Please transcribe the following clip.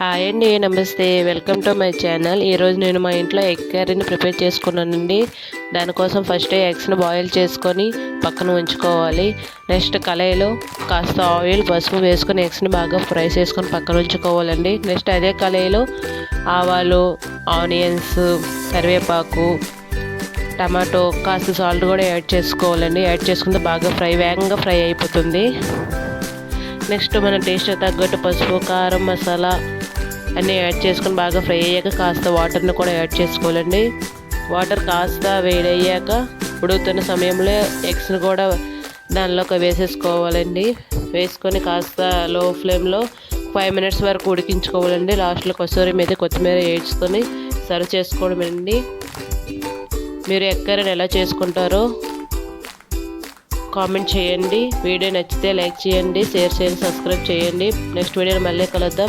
Hi అండి, నమస్తే. Welcome to my channel. ఈరోజు నేను మా ఇంట్లో ఎగ్ కర్రీని ప్రిపేర్ చేసుకున్నానండి. దానికోసం ఫస్ట్ ఎగ్స్ని బాయిల్ చేసుకొని పక్కన ఉంచుకోవాలి. నెక్స్ట్ కళాయిలో కాస్త ఆయిల్, పసుపు వేసుకొని ఎగ్స్ని బాగా ఫ్రై చేసుకొని పక్కన ఉంచుకోవాలండి. నెక్స్ట్ అదే కళాయిలో ఆవాలు, ఆనియన్స్, కరివేపాకు, టమాటో, కాస్త సాల్ట్ కూడా యాడ్ చేసుకోవాలండి. యాడ్ చేసుకుంటే బాగా వేగంగా ఫ్రై అయిపోతుంది. నెక్స్ట్ మన టేస్ట్ తగ్గట్టు పసుపు, కారం, మసాలా అన్నీ యాడ్ చేసుకొని బాగా ఫ్రై అయ్యాక కాస్త వాటర్ని కూడా యాడ్ చేసుకోవాలండి. వాటర్ కాస్త వేడయ్యాక ఉడుకుతున్న సమయంలో ఎగ్స్ని కూడా దానిలోకి వేసేసుకోవాలండి. వేసుకొని కాస్త లో ఫ్లేమ్లో 5 minutes వరకు ఉడికించుకోవాలండి. లాస్ట్లో కసూరి మీద కొత్తిమీర వేసుకొని సర్వ్ చేసుకోవడమేనండి. మీరు ఎగ్ కర్రీని ఎలా చేసుకుంటారో కామెంట్ చేయండి. వీడియో నచ్చితే లైక్ చేయండి, షేర్ చేయండి, సబ్స్క్రైబ్ చేయండి. నెక్స్ట్ వీడియోని మళ్ళీ కలుద్దాం.